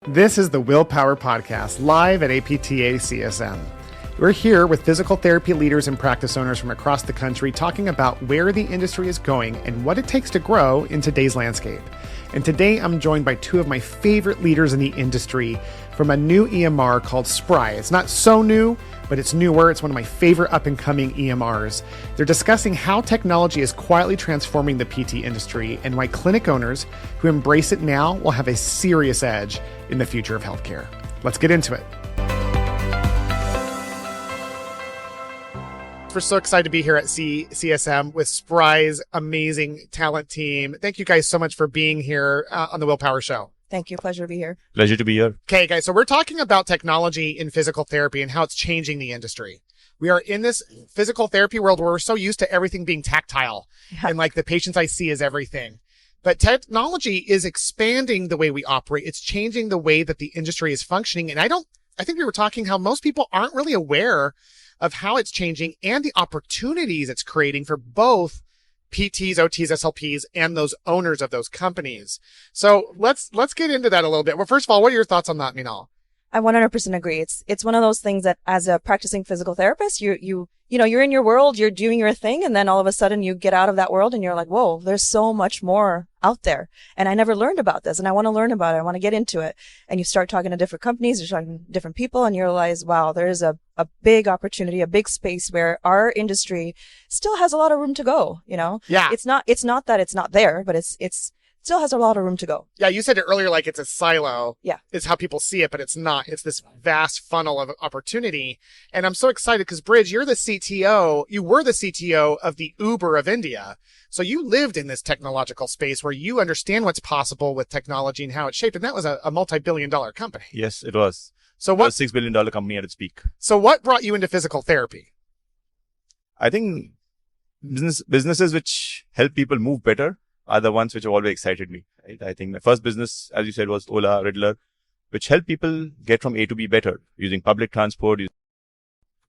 This is the Willpower Podcast, live at APTA CSM. We're here with physical therapy leaders and practice owners from across the country talking about where the industry is going and what it takes to grow in today's landscape. And today I'm joined by two of my favorite leaders in the industry from a new EMR called Spry. It's not so new, but it's newer. It's one of my favorite up-and-coming EMRs. They're discussing how technology is quietly transforming the PT industry and why clinic owners who embrace it now will have a serious edge in the future of healthcare. Let's get into it. We're so excited to be here at CSM with Spry's amazing talent team. Thank you guys so much for being here on the Willpower Show. Thank you. Pleasure to be here. Pleasure to be here. Okay, guys, so we're talking about technology in physical therapy and how it's changing the industry. We are in this physical therapy world where we're so used to everything being tactile and like the patients I see is everything. But technology is expanding the way we operate. It's changing the way that the industry is functioning. And I think we were talking how most people aren't really aware of how it's changing and the opportunities it's creating for both PTs, OTs, SLPs, and those owners of those companies. So let's get into that a little bit. Well, first of all, what are your thoughts on that, Minal? I 100% agree. It's one of those things that as a practicing physical therapist, you're in your world, you're doing your thing, and then all of a sudden you get out of that world and you're like, whoa, there's so much more out there. And I never learned about this and I want to learn about it. I want to get into it. And you start talking to different companies, you're talking to different people, and you realize, wow, there is a big opportunity, a big space where our industry still has a lot of room to go, you know? Yeah. It's not that it's not there, but it's still has a lot of room to go. Yeah, you said it earlier, like it's a silo. Yeah. It's how people see it, but it's not. It's this vast funnel of opportunity. And I'm so excited because, Bridge, you were the CTO of the Uber of India. So you lived in this technological space where you understand what's possible with technology and how it's shaped. And that was a multi-billion-dollar company. Yes, it was. So It was a $6 billion company at its peak. So what brought you into physical therapy? I think businesses which help people move better are the ones which have always excited me. Right? I think my first business, as you said, was Ola, Riddler, which help people get from A to B better using public transport, using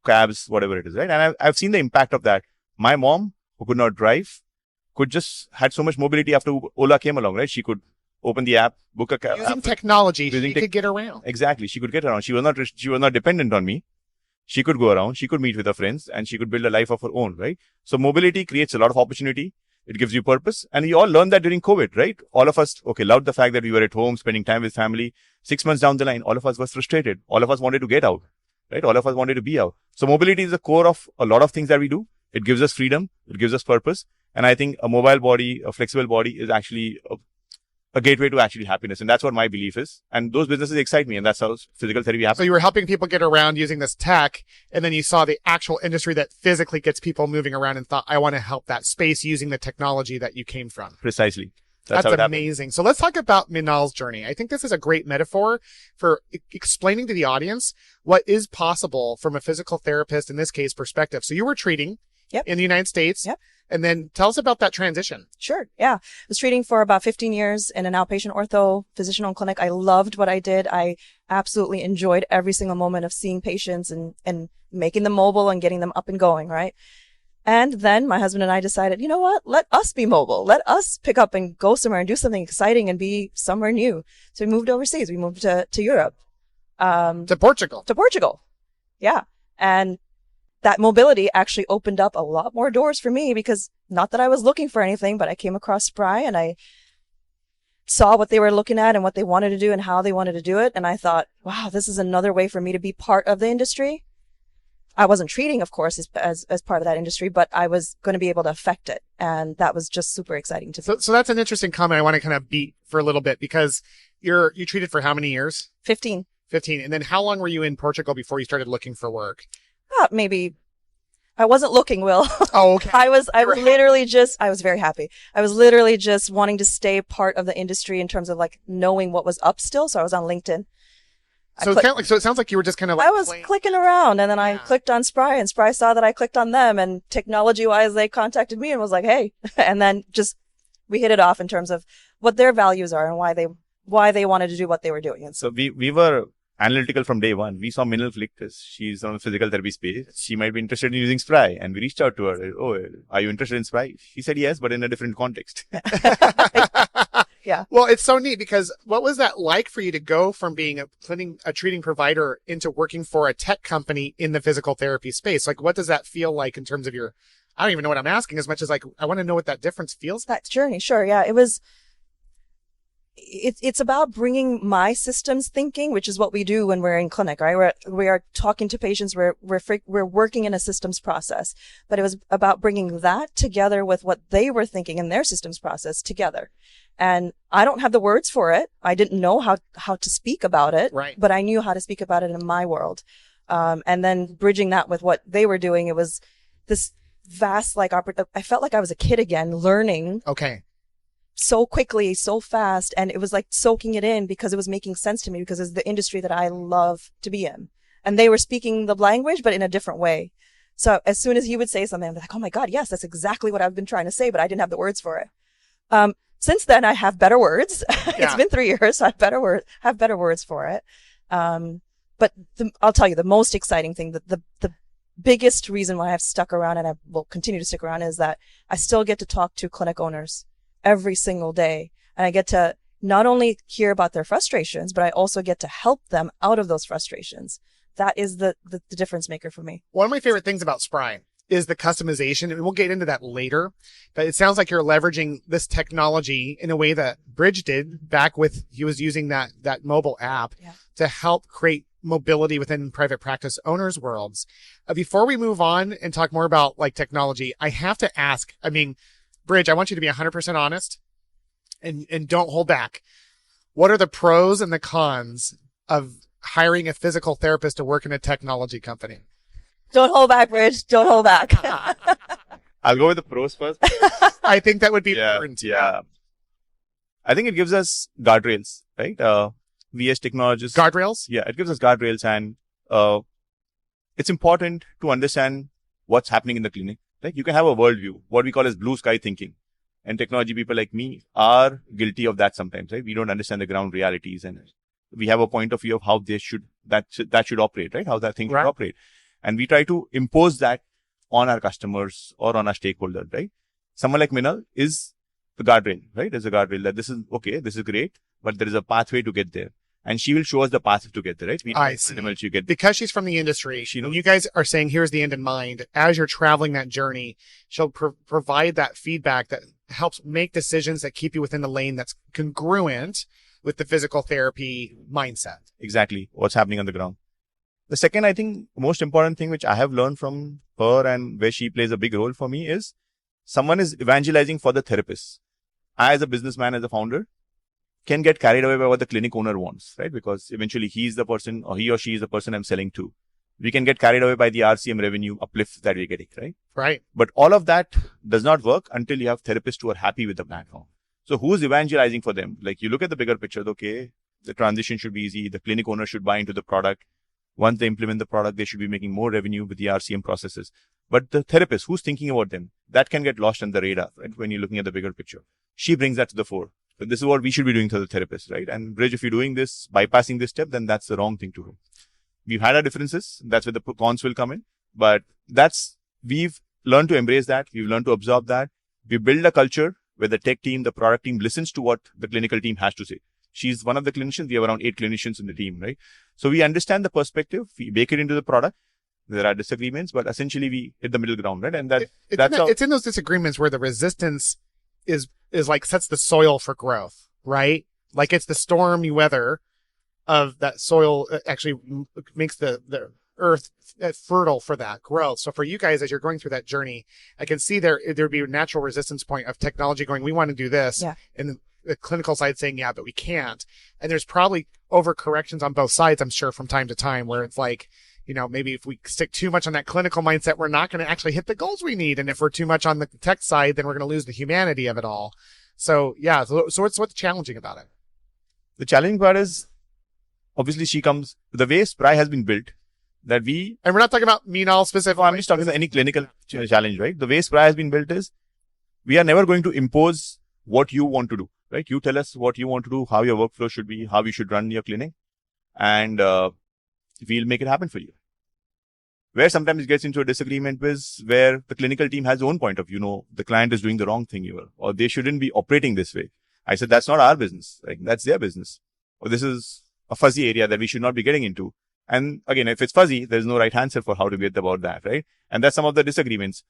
cabs, whatever it is, right? And I've seen the impact of that. My mom, who could not drive, had so much mobility after Ola came along, right? She could open the app, book a cab. Using technology, she could get around. Exactly. She could get around. She was not dependent on me. She could go around. She could meet with her friends and she could build a life of her own, right? So mobility creates a lot of opportunity. It gives you purpose. And we all learned that during COVID, right? All of us, loved the fact that we were at home, spending time with family. 6 months down the line, all of us were frustrated. All of us wanted to get out, right? All of us wanted to be out. So mobility is the core of a lot of things that we do. It gives us freedom. It gives us purpose. And I think a mobile body, a flexible body is actually a gateway to actually happiness. And that's what my belief is. And those businesses excite me. And that's how physical therapy happens. So you were helping people get around using this tech. And then you saw the actual industry that physically gets people moving around and thought, I want to help that space using the technology that you came from. Precisely. That's amazing. So let's talk about Minal's journey. I think this is a great metaphor for explaining to the audience what is possible from a physical therapist, in this case, perspective. So you were treating in the United States. Yep. And then tell us about that transition. Sure. Yeah. I was treating for about 15 years in an outpatient ortho physician-owned clinic. I loved what I did. I absolutely enjoyed every single moment of seeing patients and making them mobile and getting them up and going, right? And then my husband and I decided, you know what? Let us be mobile. Let us pick up and go somewhere and do something exciting and be somewhere new. So we moved overseas. We moved to Europe. To Portugal. To Portugal. Yeah. And that mobility actually opened up a lot more doors for me because not that I was looking for anything, but I came across Spry and I saw what they were looking at and what they wanted to do and how they wanted to do it. And I thought, wow, this is another way for me to be part of the industry. I wasn't treating, of course, as part of that industry, but I was going to be able to affect it. And that was just super exciting to me. So that's an interesting comment I want to kind of beat for a little bit because you treated for how many years? 15. 15. And then how long were you in Portugal before you started looking for work? Maybe I wasn't looking, Will. Oh, okay. I was very happy. I was literally just wanting to stay part of the industry in terms of like knowing what was up still. So I was on LinkedIn. So it sounds like you were just kind of like I was clicking around and then I clicked on Spry and Spry saw that I clicked on them and technology wise, they contacted me and was like, hey, and then we hit it off in terms of what their values are and why they wanted to do what they were doing. And so we were analytical from day one. We saw Minal click because she's on the physical therapy space. She might be interested in using Spry and we reached out to her. Oh, are you interested in Spry? She said yes, but in a different context. Yeah. Well, it's so neat because what was that like for you to go from being a treating provider into working for a tech company in the physical therapy space? Like, what does that feel like in terms of I don't even know what I'm asking as much as like, I want to know what that difference feels like. That journey. Sure. Yeah. It's about bringing my systems thinking, which is what we do when we're in clinic, right? We are talking to patients. We're working in a systems process, but it was about bringing that together with what they were thinking in their systems process together. And I don't have the words for it. I didn't know how to speak about it, Right. but I knew how to speak about it in my world. And then bridging that with what they were doing, it was this vast, I felt like I was a kid again, learning. Okay. So quickly, so fast, and it was like soaking it in because it was making sense to me because it's the industry that I love to be in. And they were speaking the language, but in a different way. So as soon as he would say something, I'd be like, oh my God, yes, that's exactly what I've been trying to say, but I didn't have the words for it. Since then, I have better words. It's been 3 years, so I have better words for it. But I'll tell you, the most exciting thing, the biggest reason why I've stuck around and I will continue to stick around is that I still get to talk to clinic owners every single day. And I get to not only hear about their frustrations, but I also get to help them out of those frustrations. That is the difference maker for me. One of my favorite things about Spry is the customization. And we'll get into that later, but it sounds like you're leveraging this technology in a way that Bridge did back with, he was using that mobile app to help create mobility within private practice owners' worlds. Before we move on and talk more about like technology, I have to ask, Bridge, I want you to be 100% honest and don't hold back. What are the pros and the cons of hiring a physical therapist to work in a technology company? Don't hold back, Bridge. Don't hold back. I'll go with the pros first. I think that would be important. Yeah. I think it gives us guardrails, right? We as technologists. Guardrails? Yeah, it gives us guardrails, and it's important to understand what's happening in the clinic. Like, you can have a worldview, what we call as blue sky thinking. And technology people like me are guilty of that sometimes, right? We don't understand the ground realities, and we have a point of view of how that should operate, right? How that thing should operate. And we try to impose that on our customers or on our stakeholders, right? Someone like Minal is the guardrail, right? There's a guardrail that this is okay, this is great, but there is a pathway to get there. And she will show us the path to get there, right? I see. Because she's from the industry, when you guys are saying, here's the end in mind, as you're traveling that journey, she'll provide that feedback that helps make decisions that keep you within the lane that's congruent with the physical therapy mindset. Exactly. What's happening on the ground. The second, I think, most important thing which I have learned from her and where she plays a big role for me is someone is evangelizing for the therapist. I, as a businessman, as a founder, can get carried away by what the clinic owner wants, right? Because eventually he's the person, or he or she is the person I'm selling to. We can get carried away by the RCM revenue uplift that we're getting, right? Right. But all of that does not work until you have therapists who are happy with the platform. So who's evangelizing for them? Like, you look at the bigger picture, okay, the transition should be easy. The clinic owner should buy into the product. Once they implement the product, they should be making more revenue with the RCM processes. But the therapist, who's thinking about them, that can get lost on the radar, right? When you're looking at the bigger picture. She brings that to the fore. So this is what we should be doing to the therapist, right? And Bridge, if you're doing this, bypassing this step, then that's the wrong thing to do. We've had our differences. That's where the cons will come in. But we've learned to embrace that. We've learned to absorb that. We build a culture where the tech team, the product team listens to what the clinical team has to say. She's one of the clinicians. We have around 8 clinicians in the team, right? So we understand the perspective. We bake it into the product. There are disagreements, but essentially we hit the middle ground, right? And it's in those disagreements where the resistance is like sets the soil for growth, right? Like, it's the stormy weather of that soil actually makes the earth fertile for that growth. So for you guys, as you're going through that journey, I can see there'd be a natural resistance point of technology going, we want to do this. Yeah. And the clinical side saying, yeah, but we can't. And there's probably overcorrections on both sides, I'm sure, from time to time, where it's like, maybe if we stick too much on that clinical mindset, we're not going to actually hit the goals we need. And if we're too much on the tech side, then we're going to lose the humanity of it all. So yeah. So what's challenging about it? The challenging part is, obviously the way Spry has been built, and we're not talking about Minal specifically. I'm just talking about any clinical challenge, right? The way Spry has been built is, we are never going to impose what you want to do, right? You tell us what you want to do, how your workflow should be, how you should run your clinic, and we'll make it happen for you. Where sometimes it gets into a disagreement is where the clinical team has their own point of view. The client is doing the wrong thing here, or they shouldn't be operating this way. I said, that's not our business. Like, that's their business. Or this is a fuzzy area that we should not be getting into. And again, if it's fuzzy, there's no right answer for how to get about that, right? And that's some of the disagreements.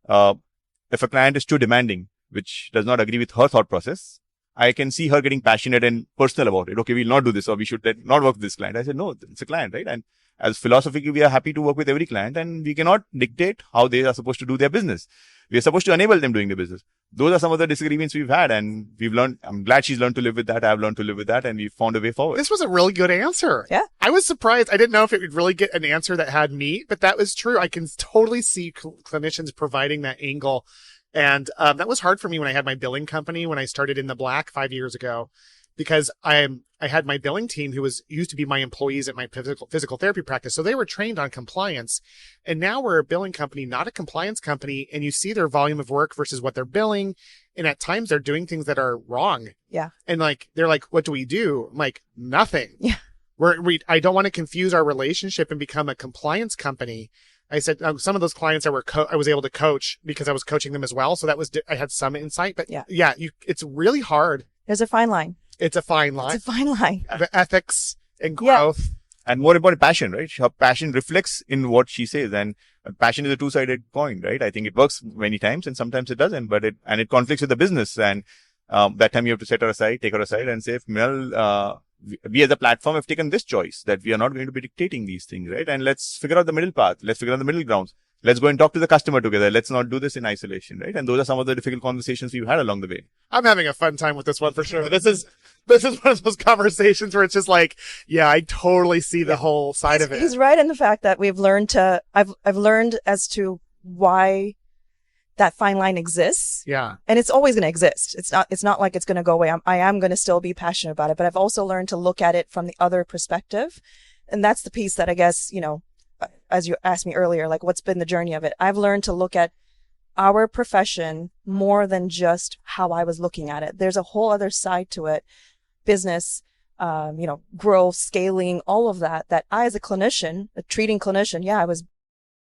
If a client is too demanding, which does not agree with her thought process, I can see her getting passionate and personal about it. Okay, we'll not do this, or we should not work with this client. I said, no, it's a client, right? And as philosophically, we are happy to work with every client, and we cannot dictate how they are supposed to do their business. We are supposed to enable them doing their business. Those are some of the disagreements we've had, and we've learned. I'm glad she's learned to live with that. I've learned to live with that, and we've found a way forward. This was a really good answer. Yeah. I was surprised. I didn't know if it would really get an answer that had meat, but that was true. I can totally see clinicians providing that angle. And that was hard for me when I had my billing company, when I started in the black 5 years ago, because I had my billing team who used to be my employees at my physical therapy practice. So they were trained on compliance. And now we're a billing company, not a compliance company. And you see their volume of work versus what they're billing. And at times they're doing things that are wrong. Yeah. And like, they're like, what do we do? I'm like, nothing. Yeah. I don't want to confuse our relationship and become a compliance company. I said some of those clients I was able to coach because I was coaching them as well. So that was, I had some insight, but yeah, it's really hard. There's a fine line. It's a fine line. It's a fine line. The ethics and growth. Yeah. And more about passion, right? Her passion reflects in what she says, and passion is a two-sided coin, right? I think it works many times and sometimes it doesn't, but it conflicts with the business. And that time you have to set her aside, take her aside and say, Minal, we as a platform have taken this choice that we are not going to be dictating these things, right? And let's figure out the middle path. Let's figure out the middle grounds. Let's go and talk to the customer together. Let's not do this in isolation, right? And those are some of the difficult conversations we've had along the way. I'm having a fun time with this one for sure. This is one of those conversations where it's just like, yeah, I totally see the whole side of it. He's right in the fact that we've learned I've learned as to why that fine line exists. Yeah. And it's always going to exist. It's not like it's going to go away. I am going to still be passionate about it, but I've also learned to look at it from the other perspective. And that's the piece that I guess, as you asked me earlier, like what's been the journey of it? I've learned to look at our profession more than just how I was looking at it. There's a whole other side to it. Business, growth, scaling, all of that I as a clinician, a treating clinician,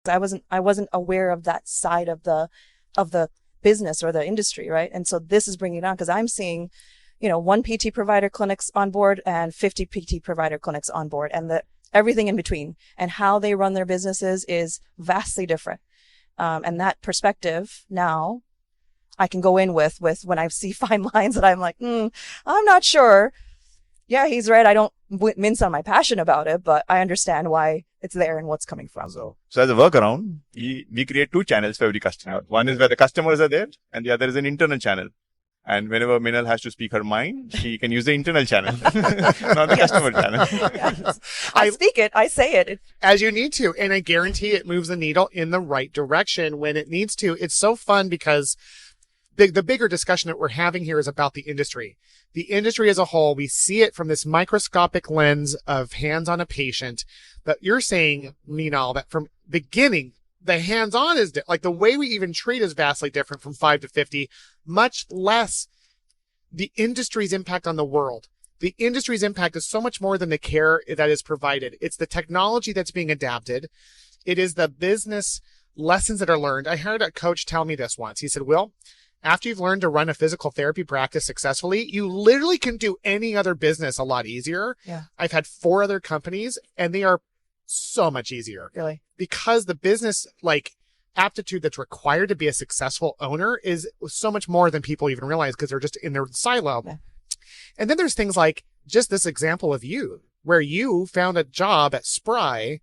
I wasn't aware of that side of the business or the industry, right? And so this is bringing it on because I'm seeing, one PT provider clinics on board and 50 PT provider clinics on board, and everything in between, and how they run their businesses is vastly different. And that perspective now I can go in with when I see fine lines that I'm like, I'm not sure. Yeah, he's right. I don't mince on my passion about it, but I understand why it's there and what's coming from. So as a workaround, we create two channels for every customer. One is where the customers are there, and the other is an internal channel. And whenever Minal has to speak her mind, she can use the internal channel, not the customer channel. Yes. I speak it. I say it. As you need to. And I guarantee it moves the needle in the right direction when it needs to. It's so fun because the bigger discussion that we're having here is about the industry. The industry as a whole, we see it from this microscopic lens of hands on a patient. But you're saying, Minal, that from beginning, the hands-on is like the way we even treat is vastly different from 5 to 50, much less the industry's impact on the world. The industry's impact is so much more than the care that is provided. It's the technology that's being adapted. It is the business lessons that are learned. I heard a coach tell me this once. He said, Will, after you've learned to run a physical therapy practice successfully, you literally can do any other business a lot easier. Yeah. I've had 4 other companies and they are so much easier. Really? Because the business aptitude that's required to be a successful owner is so much more than people even realize because they're just in their silo. Yeah. And then there's things like just this example of you, where you found a job at Spry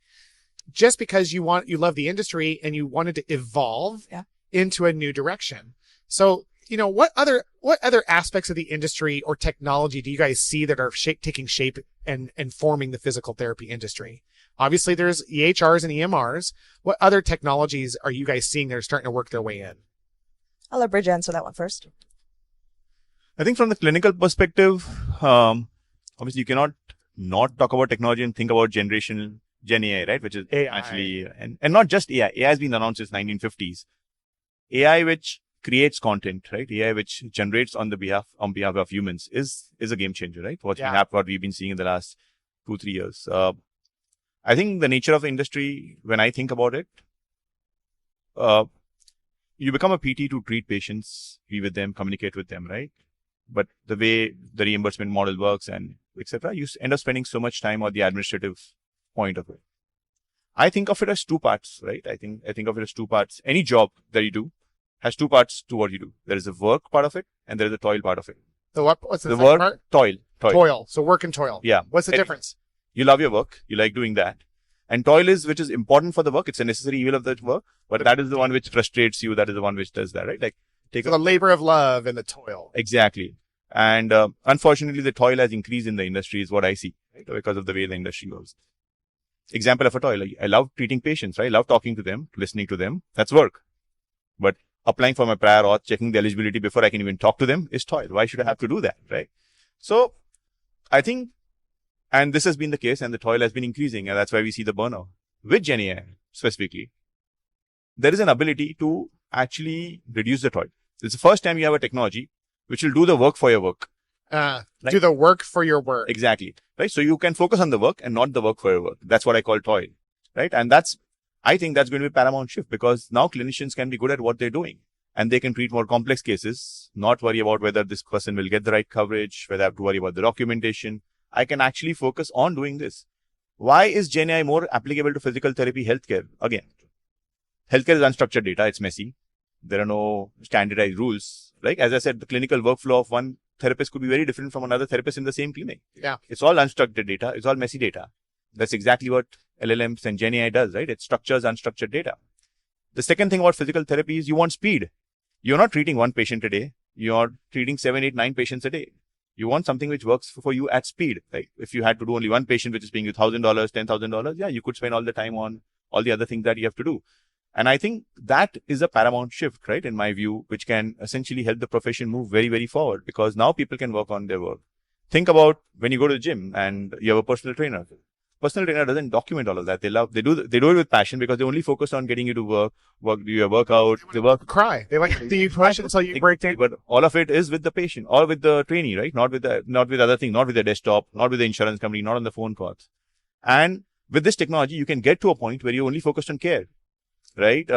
just because you love the industry and you wanted to evolve into a new direction. So, what other aspects of the industry or technology do you guys see that are taking shape and forming the physical therapy industry? Obviously, there's EHRs and EMRs. What other technologies are you guys seeing that are starting to work their way in? I'll let Bridge answer that one first. I think from the clinical perspective, obviously you cannot not talk about technology and think about Gen AI, right? Which is AI. Actually, and not just AI. AI has been announced since 1950s. AI which creates content, right? AI which generates on behalf of humans is a game changer, right? What we've been seeing in the last 2-3 years. I think the nature of the industry, when I think about it, you become a PT to treat patients, be with them, communicate with them, right? but the way the reimbursement model works and etc., you end up spending so much time on the administrative point of it. I think of it as two parts, right? I think of it as two parts. Any job that you do has two parts to what you do. There is a work part of it and there is a toil part of it. The what? What's the The second work, part? toil. Toil. So work and toil. Yeah. What's the difference? You love your work. You like doing that. And toil is, which is important for the work. It's a necessary evil of the work, but that is the one which frustrates you. That is the one which does that, right? Like take the labor of love and the toil. Exactly. And unfortunately, the toil has increased in the industry is what I see, right? Because of the way the industry goes. Example of a toil. I love treating patients, right? I love talking to them, listening to them. That's work. But applying for my prior auth, checking the eligibility before I can even talk to them is toil. Why should I have to do that, right? So I think, and this has been the case, and the toil has been increasing, and that's why we see the burnout. With GenAI specifically, there is an ability to actually reduce the toil. It's the first time you have a technology which will do the work for your work. Right? Do the work for your work. Exactly. Right. So you can focus on the work and not the work for your work. That's what I call toil. Right. And I think that's going to be a paramount shift, because now clinicians can be good at what they're doing and they can treat more complex cases, not worry about whether this person will get the right coverage, whether I have to worry about the documentation. I can actually focus on doing this. Why is GenAI more applicable to physical therapy, healthcare? Again, healthcare is unstructured data. It's messy. There are no standardized rules. Like, as I said, the clinical workflow of one therapist could be very different from another therapist in the same clinic. Yeah. It's all unstructured data. It's all messy data. That's exactly what LLMs and GenAI does, right? It structures unstructured data. The second thing about physical therapy is you want speed. You're not treating one patient a day. You're treating 7, 8, 9 patients a day. You want something which works for you at speed. Like if you had to do only one patient, which is paying you $1,000, $10,000, yeah, you could spend all the time on all the other things that you have to do. And I think that is a paramount shift, right? In my view, which can essentially help the profession move very, very forward, because now people can work on their work. Think about when you go to the gym and you have a personal trainer. Personal trainer doesn't document all of that. They do it with passion, because they only focus on getting you to do your workout, they work. Cry. They like to you push until you break down. But all of it is with the patient or with the trainee, right? Not with other things, not with the desktop, not with the insurance company, not on the phone calls. And with this technology, you can get to a point where you're only focused on care, right?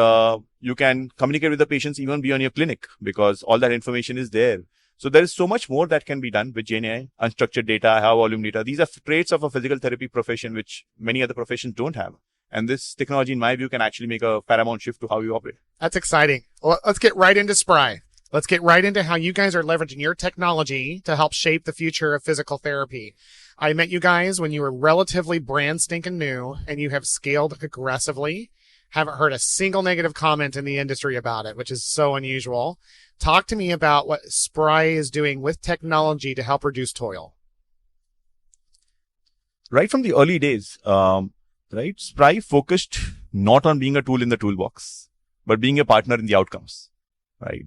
You can communicate with the patients even beyond your clinic, because all that information is there. So there is so much more that can be done with GenAI, unstructured data, high volume data. These are traits of a physical therapy profession, which many other professions don't have. And this technology, in my view, can actually make a paramount shift to how you operate. That's exciting. Well, let's get right into Spry. Let's get right into how you guys are leveraging your technology to help shape the future of physical therapy. I met you guys when you were relatively brand stinking new, and you have scaled aggressively. Haven't heard a single negative comment in the industry about it, which is so unusual. Talk to me about what Spry is doing with technology to help reduce toil. Right from the early days, right, Spry focused not on being a tool in the toolbox, but being a partner in the outcomes, right?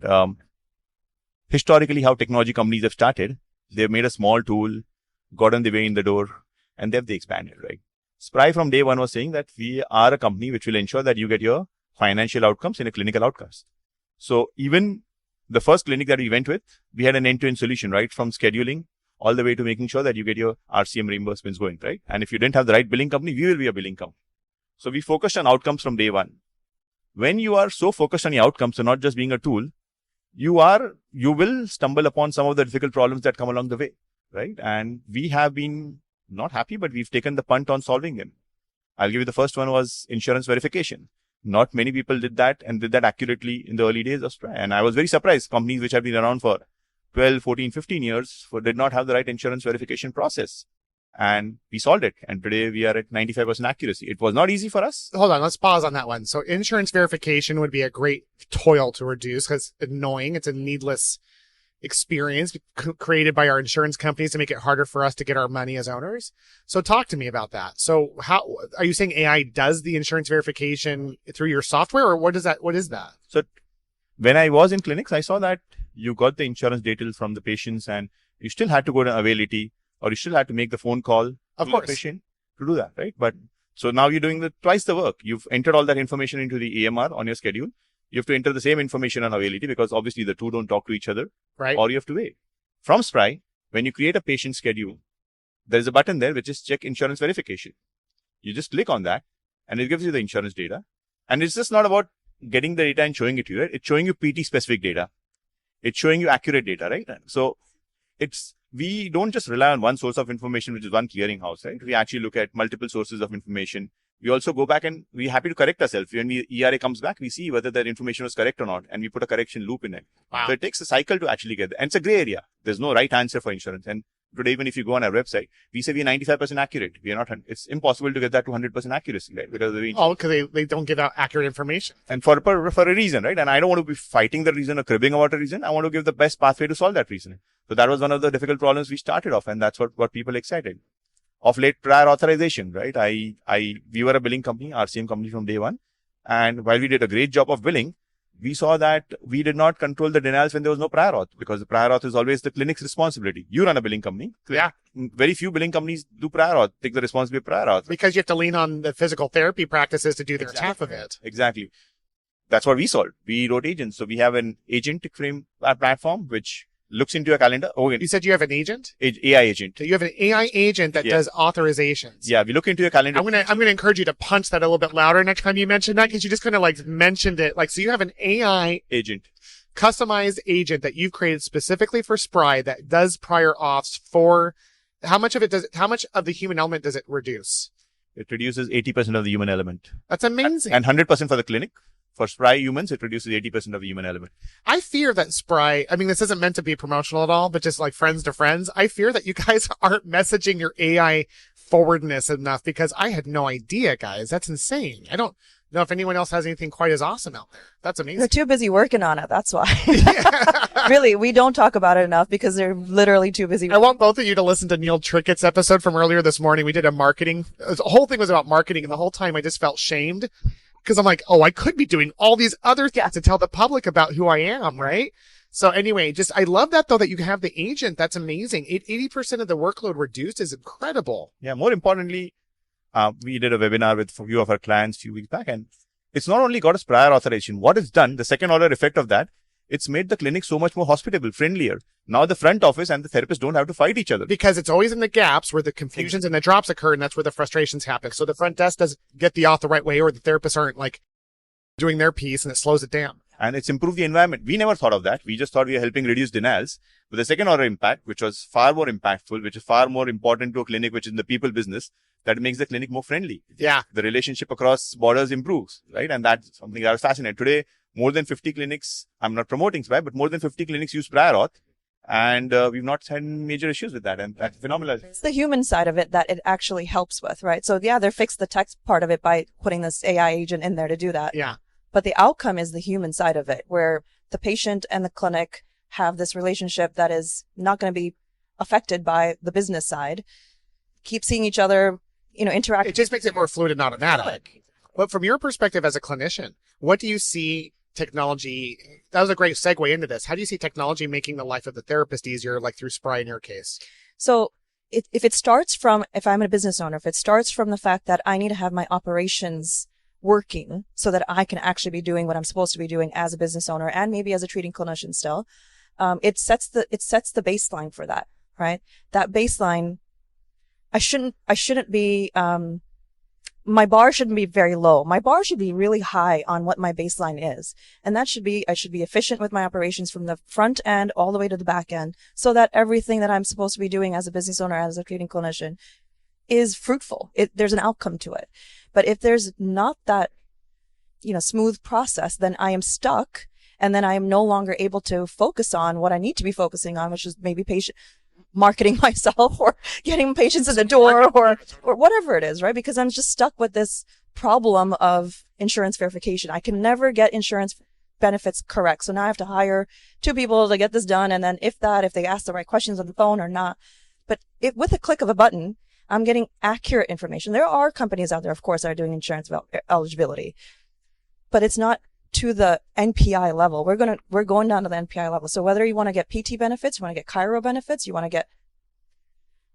Historically, how technology companies have started, they've made a small tool, gotten the way in the door, and they've expanded, right? Spry from day one was saying that we are a company which will ensure that you get your financial outcomes in a clinical outcomes. So even the first clinic that we went with, we had an end-to-end solution, right? From scheduling all the way to making sure that you get your RCM reimbursements going, right? And if you didn't have the right billing company, we will be a billing company. So we focused on outcomes from day one. When you are so focused on the outcomes, so not just being a tool, you will stumble upon some of the difficult problems that come along the way, right? And we have been not happy, but we've taken the punt on solving them. I'll give you the first one was insurance verification. Not many people did that and did that accurately in the early days of Spry. And I was very surprised. Companies which have been around for 12, 14, 15 years did not have the right insurance verification process. And we solved it. And today we are at 95% accuracy. It was not easy for us. Hold on, let's pause on that one. So insurance verification would be a great toil to reduce, because it's annoying. It's a needless experience created by our insurance companies to make it harder for us to get our money as owners. So talk to me about that. So how are you saying AI does the insurance verification through your software, or what is that? So when I was in clinics, I saw that you got the insurance details from the patients and you still had to go to availability, or you still had to make the phone call to the patient to do that, right? But so now you're doing twice the work. You've entered all that information into the EMR on your schedule. You have to enter the same information on availability, because obviously the two don't talk to each other, right? Or you have to wait. From Spry, when you create a patient schedule, there is a button there which is check insurance verification. You just click on that and it gives you the insurance data. And it's just not about getting the data and showing it to you, right? It's showing you PT specific data. It's showing you accurate data, right? So we don't just rely on one source of information, which is one clearinghouse, right? We actually look at multiple sources of information. We also go back and we're happy to correct ourselves. When ERA comes back, we see whether that information was correct or not, and we put a correction loop in it. Wow. So it takes a cycle to actually get there. And it's a gray area. There's no right answer for insurance. And today, even if you go on our website, we say we're 95% accurate. We are not, it's impossible to get that to 100% accuracy, right? Because they don't give out accurate information. And for a reason, right? And I don't want to be fighting the reason or cribbing about a reason. I want to give the best pathway to solve that reason. So that was one of the difficult problems we started off, and that's what people excited. Of late, prior authorization, right? We were a billing company, RCM company from day one. And while we did a great job of billing, we saw that we did not control the denials when there was no prior auth, because the prior auth is always the clinic's responsibility. You run a billing company. Yeah. Very few billing companies do prior auth, take the responsibility of prior auth. Because you have to lean on the physical therapy practices to do their half of it. Exactly. That's what we solved. We wrote agents. So we have an agentic frame platform, which looks into your calendar. Oh, you said you have an agent? AI agent. So you have an AI agent that does authorizations. Yeah, we look into your calendar. I'm gonna encourage you to punch that a little bit louder next time you mention that, because you just kind of like mentioned it. Like, so you have an AI agent, customized agent that you've created specifically for Spry that does prior auths for how much of the human element does it reduce? It reduces 80% of the human element. That's amazing. And 100% for the clinic. For Spry humans, it reduces 80% of the human element. I fear that Spry, I mean, this isn't meant to be promotional at all, but just like friends to friends, I fear that you guys aren't messaging your AI forwardness enough, because I had no idea, guys. That's insane. I don't know if anyone else has anything quite as awesome out there. That's amazing. They're too busy working on it. That's why. Really, we don't talk about it enough because they're literally too busy. I want both of you to listen to Neil Trickett's episode from earlier this morning. We did a marketing. The whole thing was about marketing, and the whole time I just felt shamed. Because I'm like, oh, I could be doing all these other things to tell the public about who I am, right? So anyway, I love that though, that you have the agent. That's amazing. 80% of the workload reduced is incredible. Yeah. More importantly, we did a webinar with a few of our clients a few weeks back, and it's not only got us prior authorization. What it's done, the second order effect of that, it's made the clinic so much more hospitable, friendlier. Now the front office and the therapist don't have to fight each other. Because it's always in the gaps where the confusions and the drops occur, and that's where the frustrations happen. So the front desk does get the auth the right way, or the therapists aren't like doing their piece, and it slows it down. And it's improved the environment. We never thought of that. We just thought we were helping reduce denials. But the second order impact, which was far more impactful, which is far more important to a clinic, which is in the people business, that makes the clinic more friendly. Yeah. The relationship across borders improves, right? And that's something that was fascinating. Today, more than 50 clinics, I'm not promoting Spry, but more than 50 clinics use prior auth. And we've not had major issues with that. And that's phenomenal. It's the human side of it that it actually helps with, right? So yeah, they're fixed the text part of it by putting this AI agent in there to do that. Yeah. But the outcome is the human side of it, where the patient and the clinic have this relationship that is not going to be affected by the business side. Keep seeing each other, interact. It just makes it more fluid and automatic. But from your perspective as a clinician, what do you see technology? That was a great segue into this. How do you see technology making the life of the therapist easier, like through Spry in your case? So if I'm a business owner, if it starts from the fact that I need to have my operations working so that I can actually be doing what I'm supposed to be doing as a business owner and maybe as a treating clinician still, it sets the baseline for that, right? That baseline, I shouldn't be, my bar shouldn't be very low. My bar should be really high on what my baseline is. And I should be efficient with my operations from the front end all the way to the back end, so that everything that I'm supposed to be doing as a business owner, as a treating clinician, is fruitful. There's an outcome to it. But if there's not that, smooth process, then I am stuck, and then I am no longer able to focus on what I need to be focusing on, which is maybe marketing myself or getting patients in the door or whatever it is, right? Because I'm just stuck with this problem of insurance verification. I can never get insurance benefits correct. So now I have to hire 2 people to get this done. And then if they ask the right questions on the phone or not, but with a click of a button, I'm getting accurate information. There are companies out there, of course, that are doing insurance eligibility, but it's not to the NPI level. We're going down to the NPI level. So whether you want to get PT benefits, you want to get chiro benefits, you want to get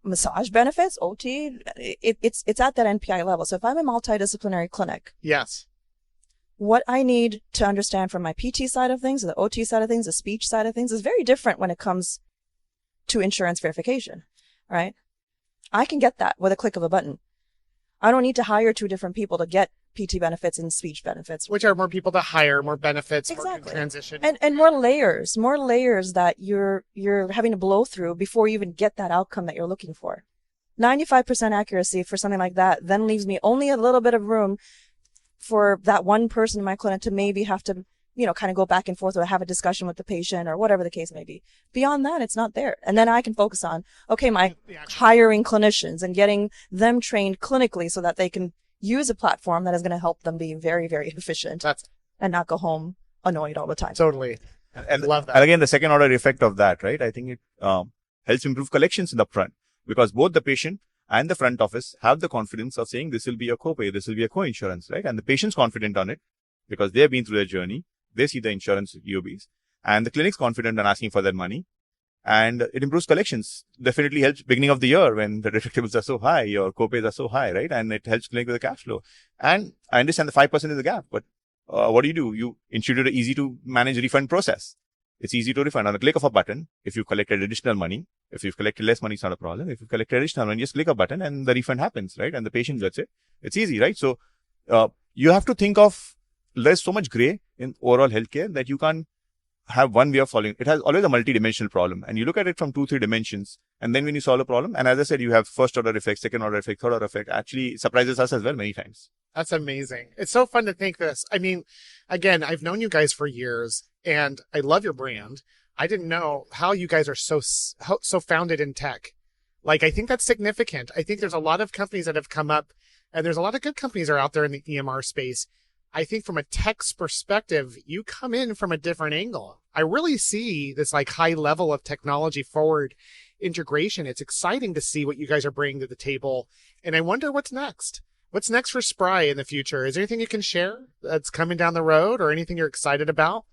massage benefits, OT, it's at that NPI level. So if I'm a multidisciplinary clinic, yes, what I need to understand from my PT side of things, the OT side of things, the speech side of things is very different when it comes to insurance verification, right? I can get that with a click of a button. I don't need to hire 2 different people to get PT benefits and speech benefits. Which are more people to hire, more benefits, Exactly. more transition. And more layers that you're having to blow through before you even get that outcome that you're looking for. 95% accuracy for something like that then leaves me only a little bit of room for that one person in my clinic to maybe have to, kind of go back and forth or have a discussion with the patient or whatever the case may be. Beyond that, it's not there. And then I can focus on, my hiring clinicians and getting them trained clinically so that they can use a platform that is going to help them be very, very efficient and not go home annoyed all the time. Totally. And love that. And again, the second order effect of that, right? I think it helps improve collections in the front, because both the patient and the front office have the confidence of saying this will be a copay, this will be a co-insurance, right? And the patient's confident on it because they've been through their journey. They see the insurance EOBs, and the clinic's confident on asking for their money, and it improves collections. Definitely helps beginning of the year when the deductibles are so high, your copays are so high, right? And it helps clinic with the cash flow. And I understand the 5% is the gap, but what do? You institute an easy to manage refund process. It's easy to refund on a click of a button. If you collected additional money, if you've collected less money, it's not a problem. If you collected additional money, just click a button and the refund happens, right? And the patient gets it. It's easy, right? So you have to think of, there's so much gray in overall healthcare that you can't have one way of solving. It has always a multi-dimensional problem, and you look at it from 2-3 dimensions. And then when you solve a problem, and as I said, you have first order effect, second order effect, third order effect, actually surprises us as well many times. That's amazing. It's so fun to think this. I mean, again, I've known you guys for years and I love your brand. I didn't know how you guys are so founded in tech. Like, I think that's significant. I think there's a lot of companies that have come up, and there's a lot of good companies that are out there in the EMR space. I think from a tech's perspective, you come in from a different angle. I really see this like high level of technology forward integration. It's exciting to see what you guys are bringing to the table. And I wonder what's next. What's next for Spry in the future? Is there anything you can share that's coming down the road or anything you're excited about?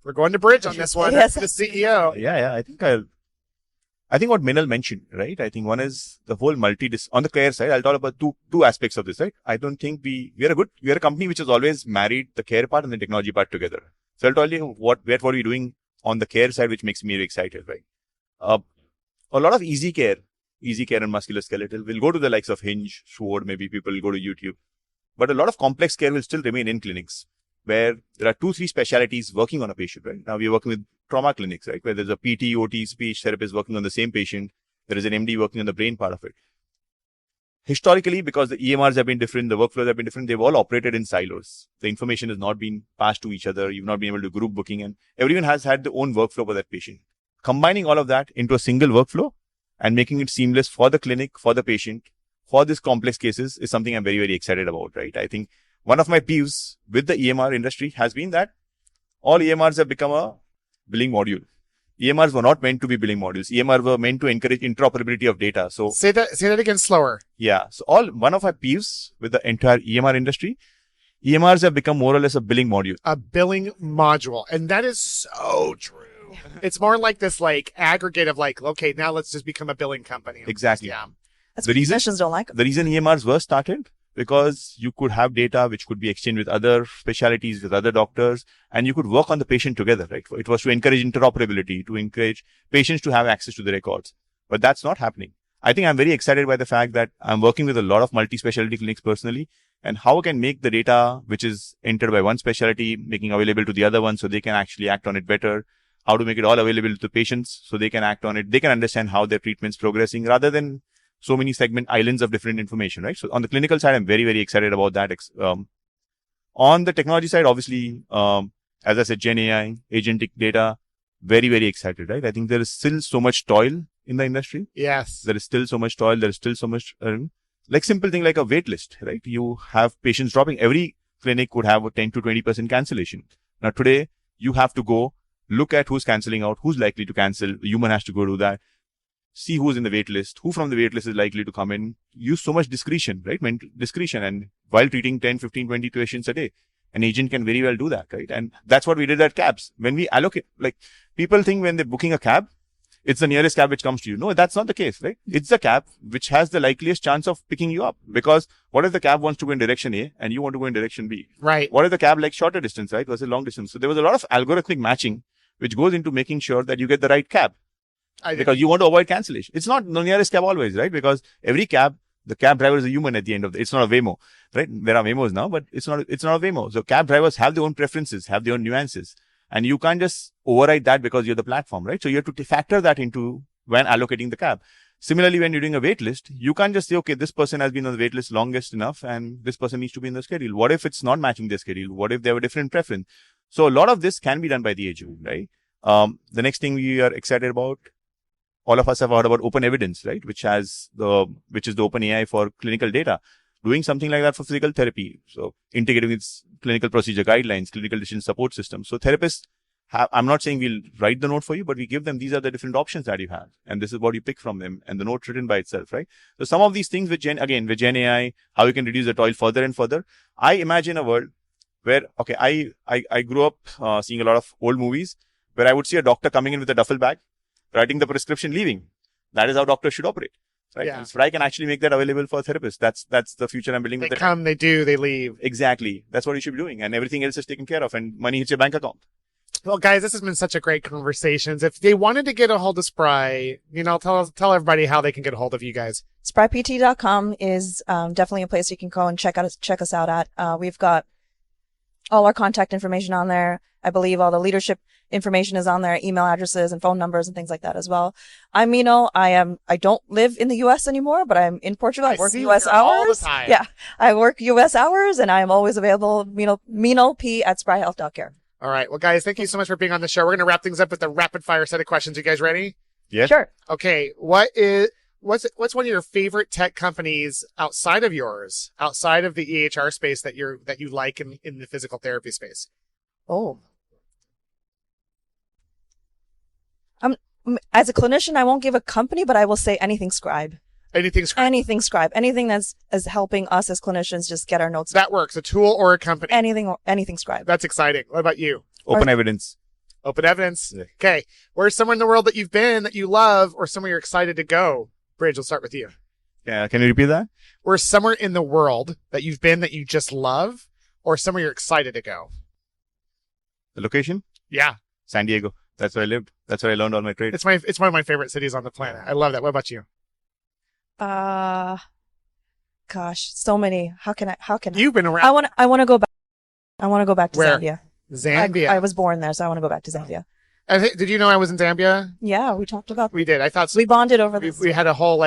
We're going to Bridge on this one. Yes. The CEO. Yeah. I think what Minal mentioned, right? I think one is the whole on the care side. I'll talk about two aspects of this, right? I don't think we are a company which has always married the care part and the technology part together. So I'll tell you what are we doing on the care side, which makes me very excited, right? A lot of easy care and musculoskeletal will go to the likes of Hinge, Sword, maybe people will go to YouTube. But a lot of complex care will still remain in clinics where there are 2-3 specialties working on a patient, right? Now we're working with trauma clinics, right? Where there's a PT, OT, speech therapist working on the same patient. There is an MD working on the brain part of it. Historically, because the EMRs have been different, the workflows have been different, they've all operated in silos. The information has not been passed to each other. You've not been able to group booking, and everyone has had their own workflow for that patient. Combining all of that into a single workflow and making it seamless for the clinic, for the patient, for these complex cases is something I'm very, very excited about, right? I think one of my peeves with the EMR industry has been that all EMRs have become a billing module. EMRs were not meant to be billing modules. EMR were meant to encourage interoperability of data. So say that again slower. Yeah. So one of my peeves with the entire EMR industry, EMRs have become more or less a billing module. A billing module. And that is so true. It's more like this like aggregate of like, okay, now let's just become a billing company. Exactly. Yeah. That's what clinicians don't like them. The reason EMRs were started because you could have data which could be exchanged with other specialties, with other doctors, and you could work on the patient together, right? It was to encourage interoperability, to encourage patients to have access to the records. But that's not happening. I think I'm very excited by the fact that I'm working with a lot of multi-specialty clinics personally, and how I can make the data which is entered by one specialty, making available to the other one so they can actually act on it better. How to make it all available to the patients so they can act on it. They can understand how their treatment's progressing rather than so many segment islands of different information, right? So on the clinical side, I'm very, very excited about that. On the technology side, obviously, as I said, Gen AI, agentic data, very, very excited, right? I think there is still so much toil in the industry. Yes. There is still so much toil. There is still so much, like simple thing like a wait list, right? You have patients dropping. Every clinic would have a 10 to 20% cancellation. Now today, you have to go look at who's cancelling out, who's likely to cancel. The human has to go do that. See who's in the wait list, who from the wait list is likely to come in. Use so much discretion, right? Mental discretion. And while treating 10, 15, 20 patients a day, an agent can very well do that, right? And that's what we did at cabs. When we allocate, like people think when they're booking a cab, it's the nearest cab which comes to you. No, that's not the case, right? It's the cab which has the likeliest chance of picking you up. Because what if the cab wants to go in direction A and you want to go in direction B? Right. What if the cab likes shorter distance, right? Versus long distance. So there was a lot of algorithmic matching which goes into making sure that you get the right cab. Because you want to avoid cancellation. It's not the nearest cab always, right? Because every cab The cab driver is a human at the end of it's not a Waymo, right? There are Waymos now, but it's not a Waymo. So cab drivers have their own preferences, have their own nuances. And you can't just override that because you're the platform, right? So you have to factor that into when allocating the cab. Similarly, when you're doing a wait list, you can't just say, okay, this person has been on the wait list longest enough and this person needs to be in the schedule. What if it's not matching their schedule? What if they have a different preference? So a lot of this can be done by the agent, right? The next thing we are excited about, all of us have heard about open evidence, right? Which is the open AI for clinical data. Doing something like that for physical therapy. So integrating with clinical procedure guidelines, clinical decision support systems. So therapists I'm not saying we'll write the note for you, but we give them, these are the different options that you have. And this is what you pick from them. And the note written by itself, right? So some of these things with Gen AI, how you can reduce the toil further and further. I imagine a world where, okay, I grew up seeing a lot of old movies where I would see a doctor coming in with a duffel bag, writing the prescription, leaving. That is how doctors should operate. Right? Yeah. And Spry can actually make that available for therapists. That's the future I'm building. They come, they do, they leave. Exactly. That's what you should be doing. And everything else is taken care of and money hits your bank account. Well, guys, this has been such a great conversations. If they wanted to get a hold of Spry, tell everybody how they can get a hold of you guys. Sprypt.com is definitely a place you can go and check us out at. We've got all our contact information on there. I believe all the leadership information is on there, email addresses and phone numbers and things like that as well. I'm Minal. I don't live in the US anymore, but I'm in Portugal. I work US hours. All the time. Yeah. I work US hours and I am always available. Minal P at spryhealth.care. All right. Well, guys, thank you so much for being on the show. We're going to wrap things up with a rapid fire set of questions. You guys ready? Yeah. Sure. Okay. What's one of your favorite tech companies outside of yours, outside of the EHR space that you like in the physical therapy space? Oh. As a clinician, I won't give a company, but I will say anything Scribe. Anything Scribe. Anything Scribe. Anything that's helping us as clinicians just get our notes. That works. A tool or a company. Anything Scribe. That's exciting. What about you? Open evidence. Open evidence. Yeah. Okay. Where's somewhere in the world that you've been that you love or somewhere you're excited to go? Bridge, we'll start with you. Yeah. Can you repeat that? Where's somewhere in the world that you've been that you just love or somewhere you're excited to go? The location? Yeah. San Diego. That's where I lived. That's where I learned all my trades. It's one of my favorite cities on the planet. I love that. What about you? Gosh, so many. How can I? You've been around. I want to go back. I want to go back to Where? Zambia. Zambia. I was born there, so I want to go back to Zambia. Did you know I was in Zambia? Yeah, we talked about. We did. I thought so. We bonded over this. We had a whole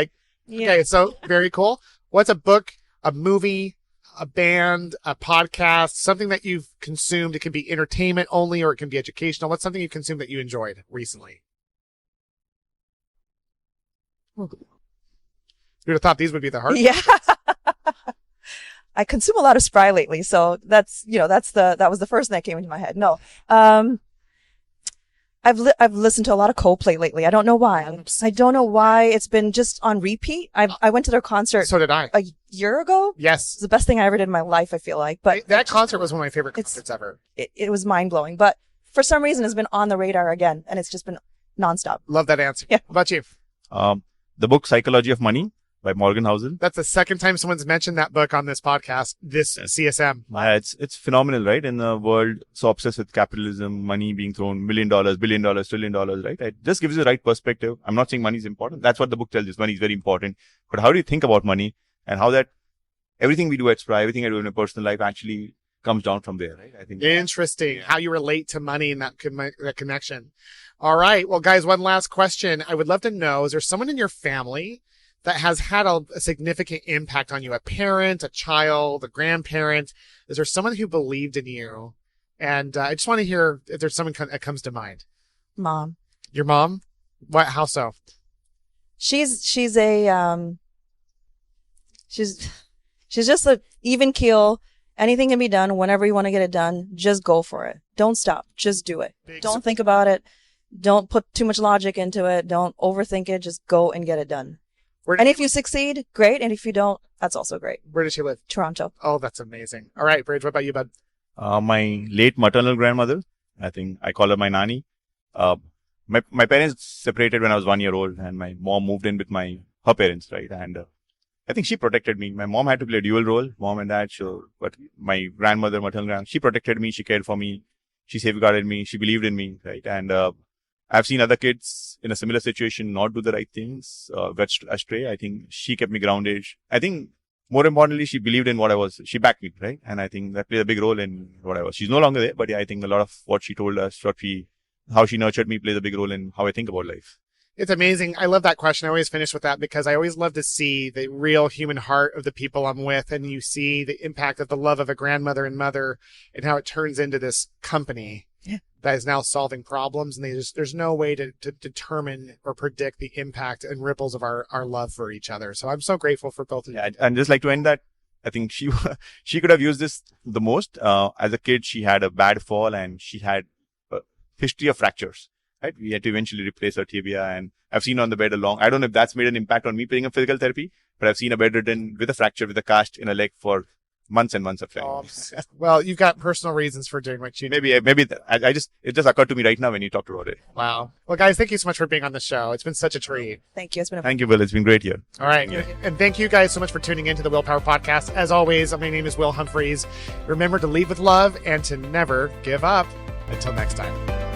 Yeah. Okay, so very cool. What's a book, a movie, a band, a podcast, something that you've consumed? It can be entertainment only or it can be educational. What's something you've consumed that you enjoyed recently? You would have thought these would be the hard Yeah. I consume a lot of Spry lately, so that was the first thing that came into my head. No. I've listened to a lot of Coldplay lately. I don't know why. I don't know why it's been just on repeat. I went to their concert. So did I. A year ago. Yes. It's the best thing I ever did in my life, I feel like. But that concert was one of my favorite concerts ever. It was mind blowing. But for some reason it's been on the radar again and it's just been nonstop. Love that answer. Yeah. What about you? The book Psychology of Money by Morgan Housel. That's the second time someone's mentioned that book on this podcast, this CSM. It's phenomenal, right? In a world so obsessed with capitalism, money being thrown, $1 billion, $1 billion, $1 trillion, right? It just gives you the right perspective. I'm not saying money is important. That's what the book tells you. Money is very important. But how do you think about money and how that everything we do at Spry, everything I do in my personal life actually comes down from there, right? I think interesting how you relate to money and that connection. All right. Well, guys, one last question. I would love to know, is there someone in your family that has had a significant impact on you? A parent, a child, a grandparent? Is there someone who believed in you? And I just want to hear if there's someone that comes to mind. Mom. Your mom? What? How so? She's just an even keel. Anything can be done whenever you want to get it done. Just go for it. Don't stop. Just do it. Don't think about it. Don't put too much logic into it. Don't overthink it. Just go and get it done. And if you succeed, great. And if you don't, that's also great. Where does she live? Toronto. Oh, that's amazing. All right, Bridge, what about you, bud? My late maternal grandmother, I think I call her my nanny. My parents separated when I was 1 year old and my mom moved in with her parents, right? And I think she protected me. My mom had to play a dual role, mom and dad, sure. But my grandmother, maternal grandmother, she protected me. She cared for me. She safeguarded me. She believed in me, right? And I've seen other kids in a similar situation not do the right things, get astray. I think she kept me grounded. I think more importantly, she believed in what I was. She backed me, right? And I think that played a big role in what I was. She's no longer there, but yeah, I think a lot of what she told us, how she nurtured me plays a big role in how I think about life. It's amazing. I love that question. I always finish with that because I always love to see the real human heart of the people I'm with. And you see the impact of the love of a grandmother and mother and how it turns into this company that is now solving problems. And there's no way to determine or predict the impact and ripples of our love for each other. So I'm so grateful for both of you. Yeah, and just like to end that, I think she could have used this the most. As a kid, she had a bad fall and she had a history of fractures. Right? We had to eventually replace her tibia, and I've seen her on the bed I don't know if that's made an impact on me playing a physical therapy, but I've seen her bedridden with a fracture, with a cast in a leg for months and months of time. Well, you've got personal reasons for doing what you do. Maybe it just occurred to me right now when you talked about it. Wow. Well, guys, thank you so much for being on the show. It's been such a treat. Thank you. Thank you, Will. It's been great here. All right. Yeah. And thank you guys so much for tuning into the Willpower Podcast. As always, my name is Will Humphreys. Remember to lead with love and to never give up. Until next time.